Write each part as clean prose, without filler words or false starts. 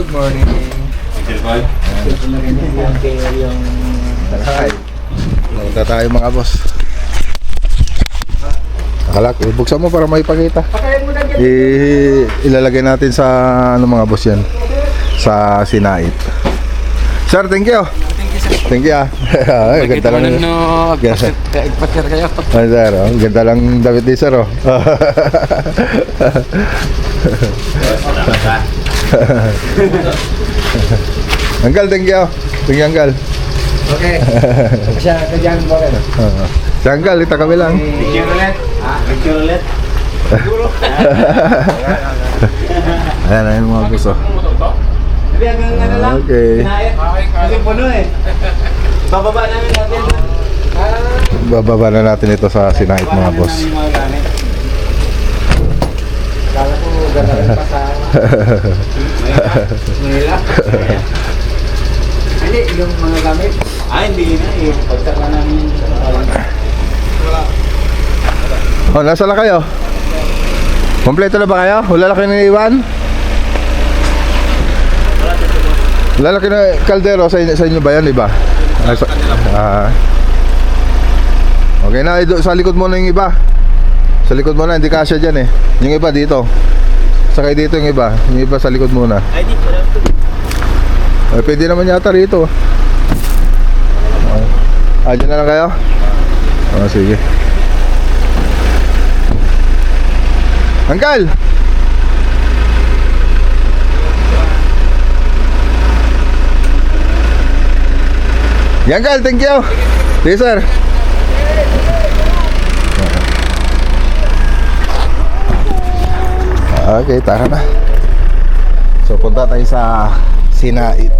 Good morning. Punta tayo mga boss. Akalak, buksan mo para maipakita. Ilalagay natin sa ano mga boss yan, sa sinait. Sir, thank you. Thank you. Ganda lang. Ipasir kayo. Ay, sir, oh. Ganda lang damit ni sir, oh. Uncle, thank you. Thank you, Uncle. Okay. Siya, kajang mo rin. Si Uncle, ita kami lang. Picture ulit. Picture ulit. Ayan, ayan mga boss, oh. Okay. Kasi puno eh. Bababa namin natin. Bababa na natin ito sa sinait mga boss. Kala ko gano'n pa sa Manila. Hindi, yung mga gamit. Hindi na eh. Pagtaka namin Oh, nasa na kayo? Kompleto na ba kayo? Wala na kayo naiwan? Lalaki na kaldero sa inyo ba yan, iba? Okay na, sa likod mo na yung iba. Sa likod mo na, hindi kasya dyan eh. Yung iba dito. Sakay dito yung iba. Yung iba sa likod muna. Pwede naman yata rito. Dyan na lang kayo? Sige. Uncle! Uncle, thank you. Yes, sir. Okay, tara na. So, punta tayo sa Sinait.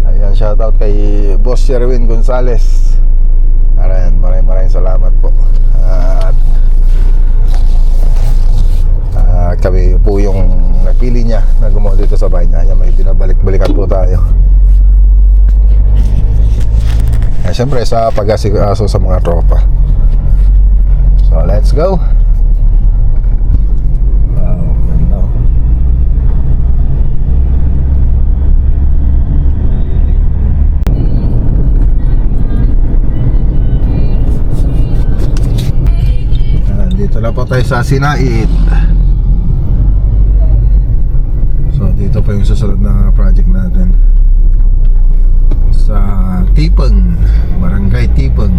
Ayan, shoutout kay Boss Sherwin Gonzales. Maraming salamat po. At kami po yung napili niya na gumawa dito sa bahay niya. May binabalik-balikan po tayo. Siyempre sa pag-asikaso sa mga tropa. So let's go. Dito na po tayo sa Sinait. So dito pa yung susunod na project natin sa Tipeng, Barangay Tipeng.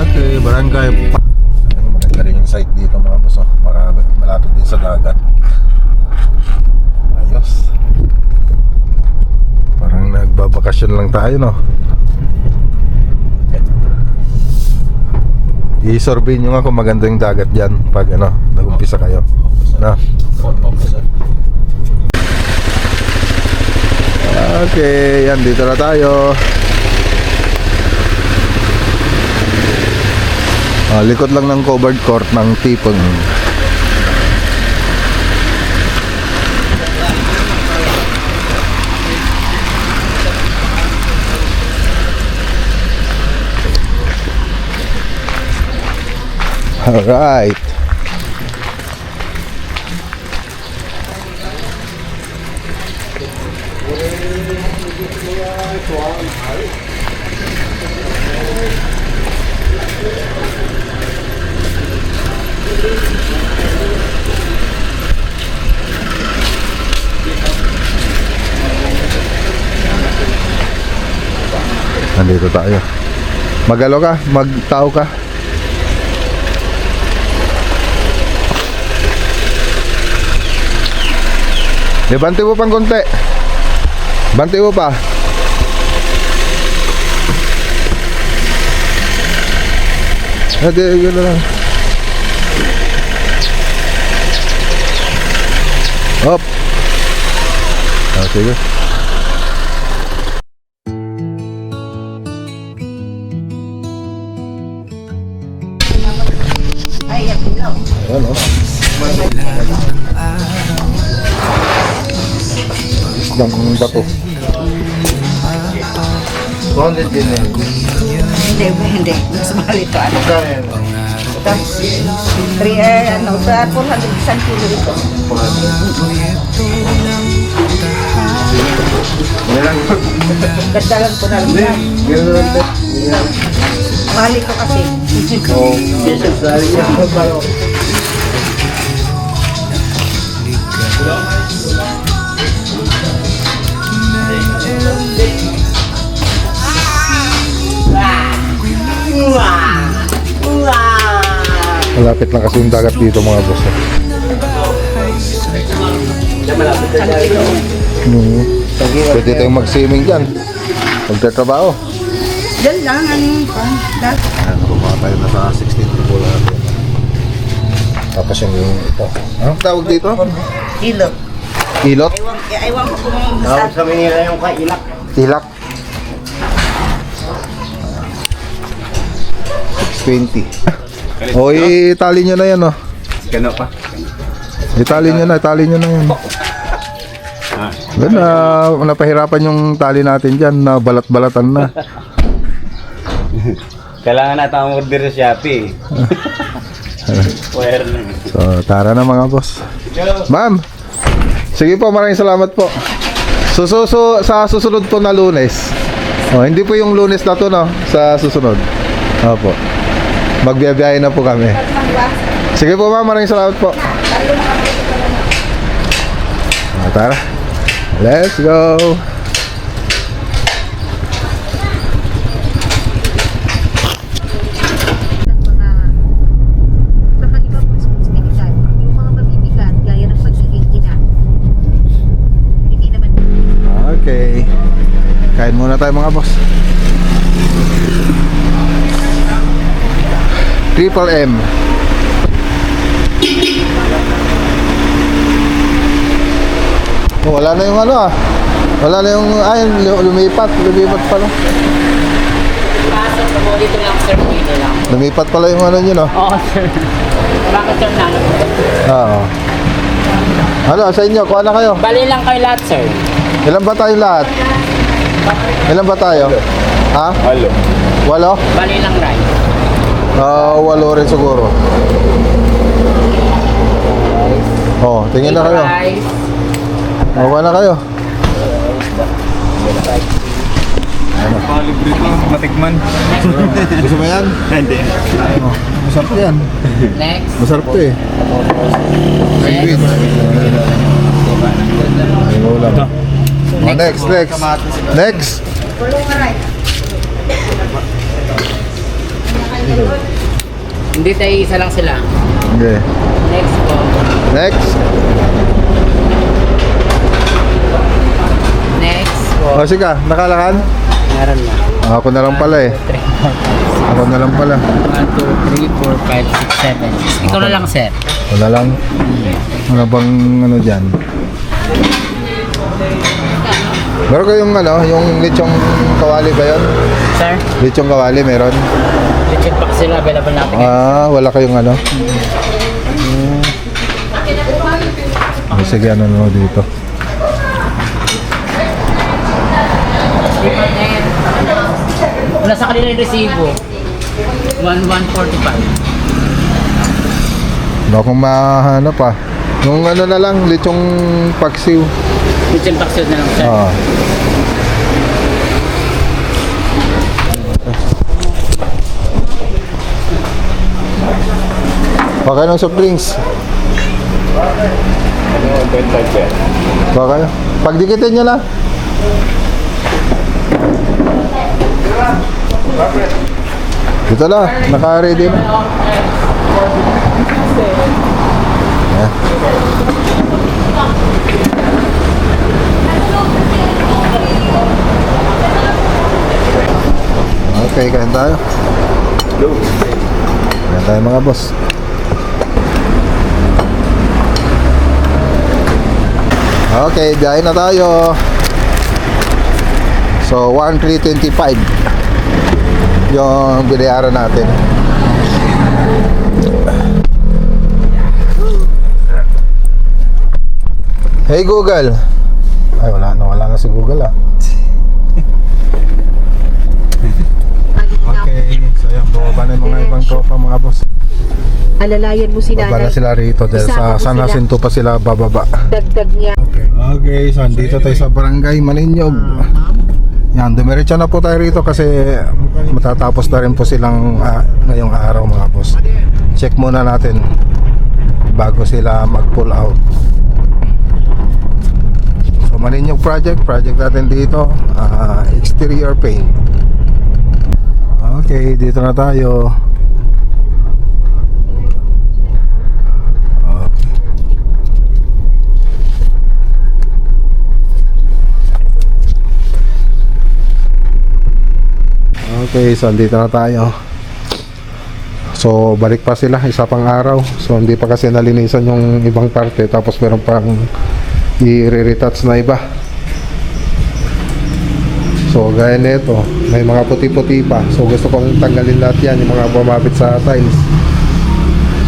Okay, Barangay maganda rin yung site dito mga boss, oh. Malapit din sa dagat. Ayos. Parang nagbabakasyon lang tayo, no? I-survey nyo nga kung maganda yung dagat dyan pag nag-umpisa kayo na. Okay, yan, dito na tayo. Likod lang ng covered court ng Tipeng. Alright. Nandito tayo. Magalo ka? Magtao ka? Bante mo pang konti. Bante mo pa. Yun na lang. Hop. Sige. Ayan, oh. ng bato. 200 din eh. Hindi. Mas mahal ito. Ano? Magkano yan? Ito. 400 isang kilo ito. Yan. Dagdagan ko na lang yan. Ganun lang din. Mahal ito kasi. Oo. Sorry yan. Malapit lang kasi yung dagat dito mga boss. Pwede tayong mag-swimming dyan. Magtatrabaho. Diyan lang, ano yung Ayan, kumaka tayo na sa 16 to natin. Tapos yung ito. Anong tawag dito? ilot. Ilot? Ewan ko kung saan. Kami nila yung kailak. Ilak. 620. O, itali nyo na yan, oh. Gano pa? Itali nyo na yan. Yan, napahirapan yung tali natin dyan, na balat-balatan na. Kailangan natin ang order sa Shopee. Wire na. So, tara na mga boss. Ma'am, sige po, maraming salamat po. Sa susunod po na Lunes. Oh, hindi po yung Lunes na to, no? Sa susunod. Opo. Magbiyabiyahe na po kami. Sige po ma'am, maraming salamat po. Tara. Let's go. Okay. Kain muna tayo mga boss. Triple M. Oh, wala na yung ano ah. Wala na yung lumipat pala. Pasok na mo dito lang, sir. Dito lang. Lumipat pala yung ano nyo, no? Oo, sir. Bakit, sir, nalo? Oo. Ano, sa inyo, kuha na kayo. Bali lang kayo lahat, sir. Ilan ba tayo lahat? Ilan ba tayo? Ha? Halo. Walo? Bali lang, right? Walo rin siguro. Oh, tingin na kayo. Rice. Kuha na kayo. Libre ito, matikman. Gusto mo yan? Hindi. Oh, masarap yan. Next. Masarap to eh. Sweet. Ay, ulam. Oh, next. Next. Hindi tayo isa lang sila. Okay. Next po. Next. Next po. O, sige, nakalakan? Meron na. Ako na lang pala eh. 3, 4, Ako na lang pala. 1, 2, 3, 4, 5, 6, 7. Ikaw na lang, sir. Wala lang. Ano bang ano dyan? Meron kayong ano, yung lechong kawali ba yun? Sir, Lechong kawali meron? legit pa sila available natin. Wala kayong ano? Sige, ano na dito? Wala sa kanila yung resibo. 1145. Wala akong mahanap ah. Yung ano na lang, lechong paksiw. Legit paksiw na lang, sir. Baka ng soft drinks. Ano, 25 yan. Baka. Pagdikitin nyo na. Dito na, naka-ready na. Ayan. Okay, kain tayo. Kain tayo mga boss. Okay, biyahe na tayo. So, 1,325 yung binayaran natin. Hey Google. Ay, wala na. si Google ah. Okay, so yan, bumaba na yung mga ibang tropa mga boss. Alalayan mo si Baba na nanay. sila rito dahil Isama mo sa San sila. Jacinto pa sila bababa. Dagdag niya. Okay, so andito tayo sa Barangay Maninyog. Yan, dumiretso na po tayo rito kasi matatapos na rin po silang ngayong araw mga boss. Check muna natin bago sila mag-pull out. So Maninyog project natin dito, exterior paint. Okay, dito na tayo. Okay, so andito na tayo. So balik pa sila, isa pang araw. So hindi pa kasi nalinisan yung ibang parte. Tapos meron pang i-retouch na iba. So gaya nito, may mga puti-puti pa. So gusto kong tanggalin lahat yan, yung mga bumabit sa tiles.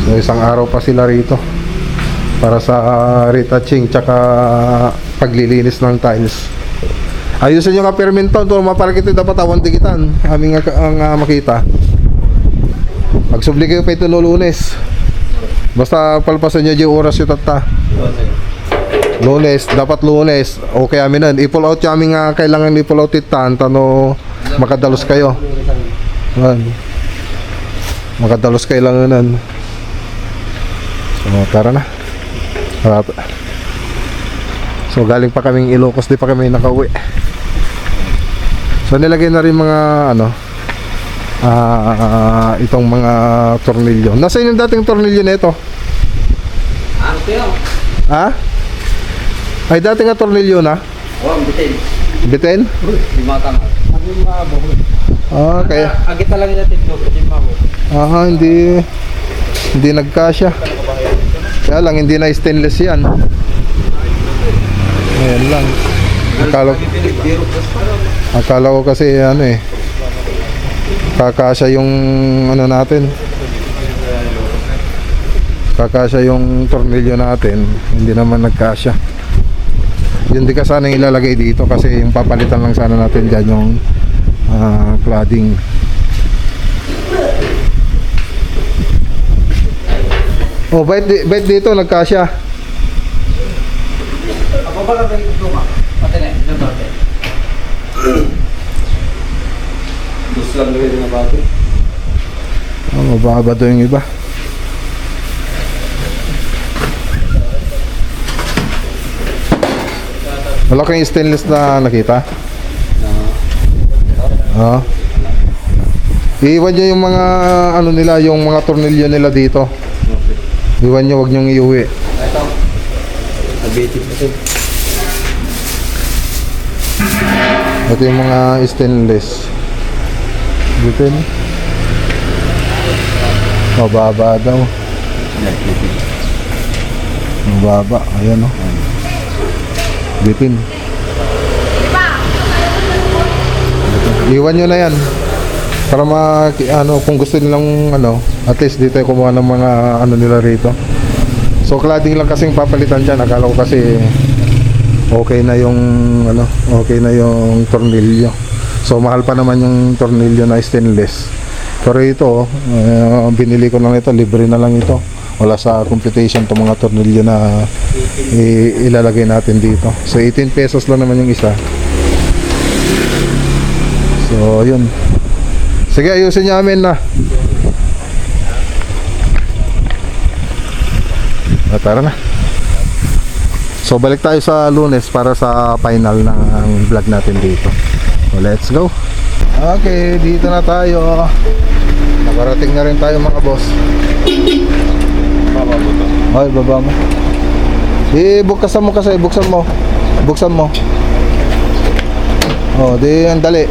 So isang araw pa sila rito para sa retouching tsaka paglilinis ng tiles. Ayusin yung kapirminton, to mapalakit ito dapat awan dikitan. Aming ang makita. Magsubli kayo pa ito no Lunes. Basta palpasan nyo yung oras yung tata. Lunes, dapat Lunes. Okay amin nun. I-pull out yung aming kailangan i-pull out itan. Tano makadalos kayo. Man. Makadalos kayo lang nun. So tara na. So galing pa kaming Ilocos, di pa kami nakauwi. So nilagay na rin mga itong mga tornilyo. Nasaan yung dating tornilyo nito? Ano kayo? Ha? Ay dating nga tornilyo na? Oh, bitin. Bitin? Lima tama. Ah, kaya. Agit talaga natin ito. Lima mo. Hindi nagkasya. Kaya lang hindi na stainless yan. Ayan lang. Akala ko kasi kakasya yung natin. Kakasya yung tornilyo natin. Hindi naman nagkasya. Yun di ka sana ilalagay dito kasi yung papalitan lang sana natin dyan yung cladding. Oh, bait dito nagkasya. Ako ba lang ito ma? Pati na, ito pati. Gusto lang gawin na bago. Oh, mababa daw yung iba. Wala kang stainless na nakita? Oo. Iiwan nyo yung mga nila, yung mga tornilyo nila dito. Iwan nyo, wag nyong iuwi. Ito. Nabitin ito. Ito yung mga stainless. Bitin. Mababa daw. Mababa. Ayan o. Bitin. Iwan nyo na yan. Para kung gusto nilang at least dito ay kumuha ng mga nila rito. So cladding lang kasing papalitan dyan. Akala ko kasi okay na yung okay na yung tornilyo. So mahal pa naman yung tornilyo na stainless. Pero ito binili ko lang ito, libre na lang ito. Wala sa computation to mga tornilyo na ilalagay natin dito. So 18 pesos lang naman yung isa. So yun. Sige, ayusin niya amin na. Tara na. So balik tayo sa Lunes para sa final ng vlog natin dito. So let's go. Okay, dito na tayo. Nakarating na rin tayo mga boss. Baba mo ito. Ay, baba mo. Buksan mo kasi, buksan mo. Buksan mo. Oh, di ang dali.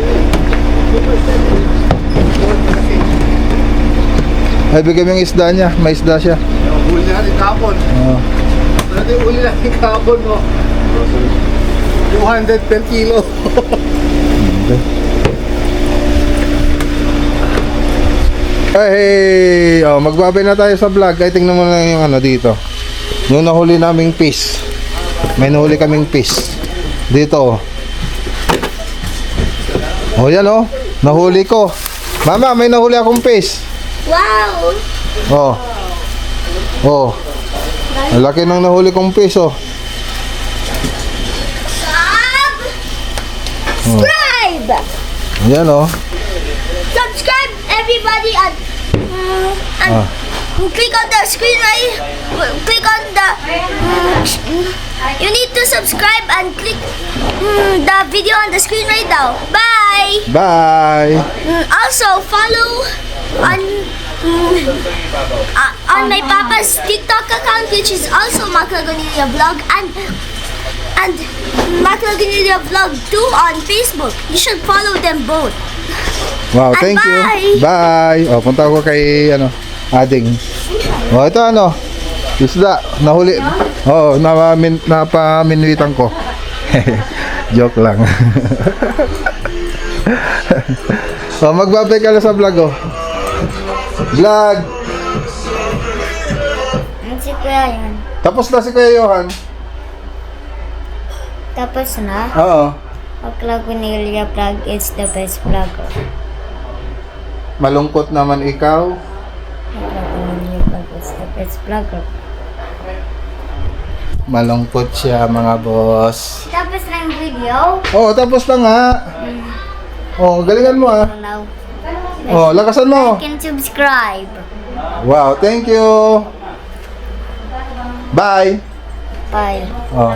Ay, bigyan mo yung isda niya. May isda siya. Uli natin kapon. Natin uli natin kapon mo. 200 per kilo. Okay. Hey, magbabay na tayo sa vlog. Ay, tingnan mo na yung dito. Yung nahuli naming fish. May nahuli kaming fish. Dito, Oh, yan oh. Nahuli ko. Mama, may nahuli akong fish. Wow! Oh. Oh. Ang laki ng nahuli kong fish, oh. Subscribe! Yan oh. Subscribe everybody and click on the screen right. Click on the. You need to subscribe and click the video on the screen right now. Bye. Bye. Also follow on my papa's TikTok account, which is also Maclagonilla Vlog, and Maclagonilla Vlog 2 on Facebook. You should follow them both. Wow, And thank you. bye. Bye. Oh, punta ko kay Ading. Oh, ito isda, nahuli. Oh, napaminwitan ko. Joke lang. Oh, magbabay ka na sa vlog, oh. Vlog. Si Kuya yan. Tapos na si Kuya Johan. Tapos na, Oo. Maclagonilla Vlog is the best vlogger. Malungkot naman ikaw. Maclagonilla Vlog is the best vlogger. Malungkot siya, mga boss. Tapos na yung video. Oh, tapos na nga. Oh, galingan mo ah. Now, Oh, lakasan mo. you can subscribe. Wow, thank you. Bye. Bye. Oh.